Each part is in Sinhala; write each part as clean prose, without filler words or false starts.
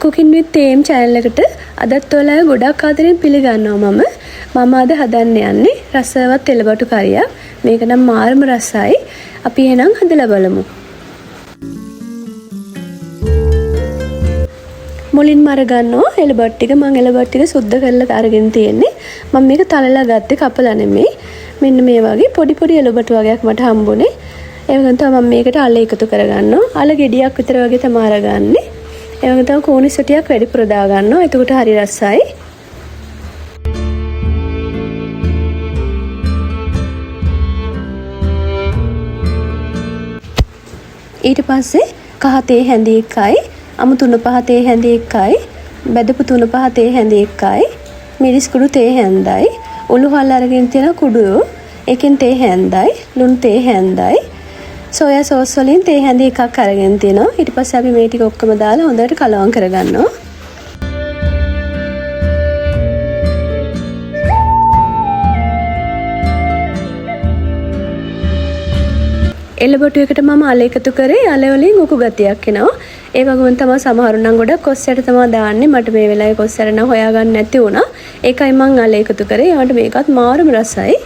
cooking with theme channel එකට අදත් ඔයාලා ගොඩක් ආදරෙන් පිළිගන්නවා මම අද හදන්න යන්නේ රසවත් එළබටු කරියක්. මේක නම් මාර්ම රසයි. අපි එහෙනම් හදලා බලමු. මුලින්ම අරගන්නවා එළබටු ටික. මම එළබටු ටික සුද්ධ කරලා අරගෙන තියෙන්නේ. මම මේක තලලා ගත්තේ කපලා නෙමෙයි. මෙන්න මේ වගේ පොඩි පොඩි එළබටු වගේක් මට හම්බුනේ. ඒ වගේම තමයි මම මේකට අල එකතු කරගන්නවා. අල ගෙඩියක් විතර වගේ තමයි අරගන්නේ. ඒ වගේම තමයි කෝනිස් ටිකක් වැඩිපුර දා ගන්නවා. එතකොට හරි රසයි. ඊට පස්සේ කහ තේ හැඳි එකයි, අමු තුන පහ තේ හැඳි එකයි, බෙදපු තුන පහ තේ හැඳි එකයි, මිරිස් කුඩු තේ හැඳයි, උළු හල් අරගෙන තියෙන කුඩු එකෙන් තේ හැඳයි, ලුණු තේ හැඳයි, සෝයා සෝස් වලින් තේ හැඳි එකක් අරගෙන තිනවා. ඊට පස්සේ අපි මේ ටික ඔක්කොම දාලා හොඳට කලවම් කරගන්නවා. එළබටු එකට මම අල එකතු කරේ. අල වලින් උකු ගතියක් එනවා. ඒ වගේම තමයි සමහරු නම් ගොඩක් කොස්සයට තමයි දාන්නේ. මට මේ වෙලාවේ කොස්සර නම් හොයාගන්න නැති වුණා. ඒකයි මම අල එකතු කරේ. ඒකට මේකත් මාරුම රසයි.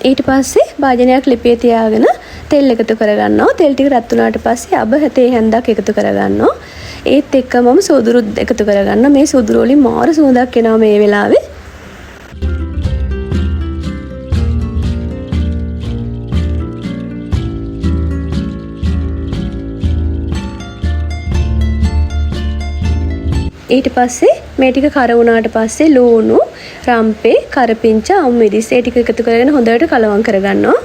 ඊට පස්සේ භාජනයක් ලිපේ තියාගෙන තෙල් එකතු කරගන්නවා. තෙල් ටික රත් වුණාට පස්සේ අබ තේ හැන්දක් එකතු කරගන්නවා. ඒත් එක්කම සුදුරුත් එකතු කරගන්න. මේ සුදුරු වලින් මාර සුවඳක් එනවා මේ වෙලාවේ. ඊට පස්සේ මේ ටික කර වුණාට පස්සේ ලූණු, රම්පේ, කරපිංච, අමුමිරිස් ඒ ටික එකතු කරගෙන හොඳට කලවම් කරගන්නවා.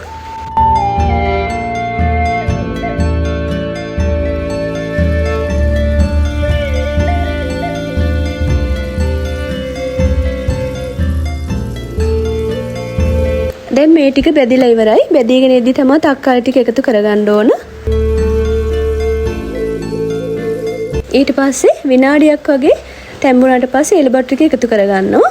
දැන් මේ ටික බෙදිලා ඉවරයි. බෙදීගෙන ඉද්දි තමයි තක්කාලි ටික එකතු කරගන්න ඕන. ඊට පස්සේ විනාඩියක් වගේ තැඹුණාට පස්සේ එළබටු ටික එකතු කරගන්නවා.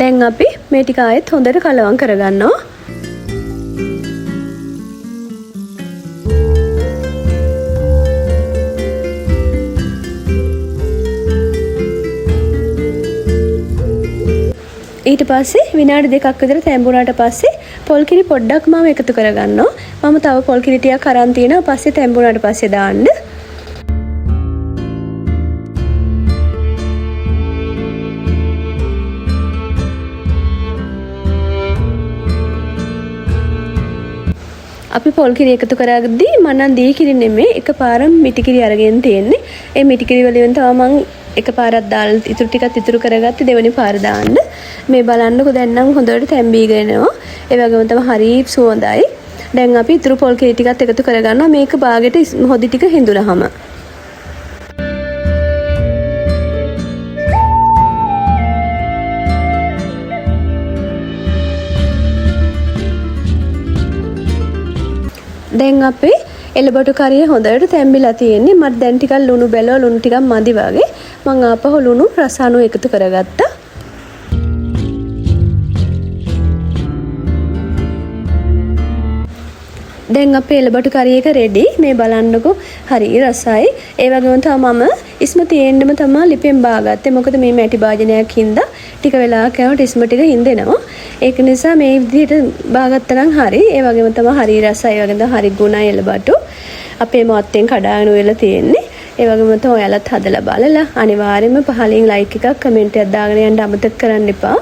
දැන් අපි මේ ටික ආයෙත් හොඳට කලවම් කරගන්නවා. ඊට පස්සේ විනාඩි දෙකක් විතර තැඹුණාට පස්සේ පොල් කිරි පොඩ්ඩක් මම එකතු කරගන්නවා. මම තව පොල් කිරි ටිකක් අරන් තියෙනවා. පස්සේ තැඹුණාට පස්සේ දාන්න. අපි පොල් කිරි එකතු කරගද්දී මම නම් දී කිරි නෙමෙයි එකපාරම මිටි කිරි අරගෙන තියෙන්නේ. ඒ මිටි කිරි වලින් තමයි මම එකපාරක් දාලා ඉතුරු ටිකත් ඉතුරු කරගත්තේ දෙවෙනි පාර දාන්න. මේ බලන්නකෝ දැන් නම් හොඳට තැම්බීගෙන එනවා. ඒ වගේම තමයි හරි සුවඳයි. දැන් අපි ඉතුරු පොල් කිරි ටිකත් එකතු කරගන්නවා. මේක බාගෙට හොදි ටික හිඳුනහම. දැන් අපේ එළබටු කරිය හොඳට තැම්බිලා තියෙන්නේ. මට දැන් ටිකක් ලුණු බැලුවා. ලුණු ටිකක් මදි වගේ. මම ආපහු ලුණු රස අණු එකතු කරගත්තා. දැන් අපේ එළබටු කරිය එක රෙඩි. මේ බලන්නකෝ හරි රසයි. ඒ වගේම තමයි මම ඉස්ම තියෙන්නම තමයි ලිපෙන් බාගත්තේ. මොකද මේ මැටි භාජනයක් හින්දා ටික වෙලාවක් යනකොට ඉස්ම ටික හින්දෙනවා. ඒක නිසා මේ විදිහට බාගත්තා නම් හරි. ඒ වගේම තමයි හරි රසයි. ඒ වගේම තමයි හරි ගුණයි එළබටු. අපේ මාත්තෙන් කඩාගෙන වෙලා තියෙන්නේ. ඒ වගේම තමයි ඔයාලත් හදලා බලලා අනිවාර්යයෙන්ම පහලින් ලයික් එකක් කමෙන්ට් එකක් දාගෙන යන්න අමතක කරන්න එපා.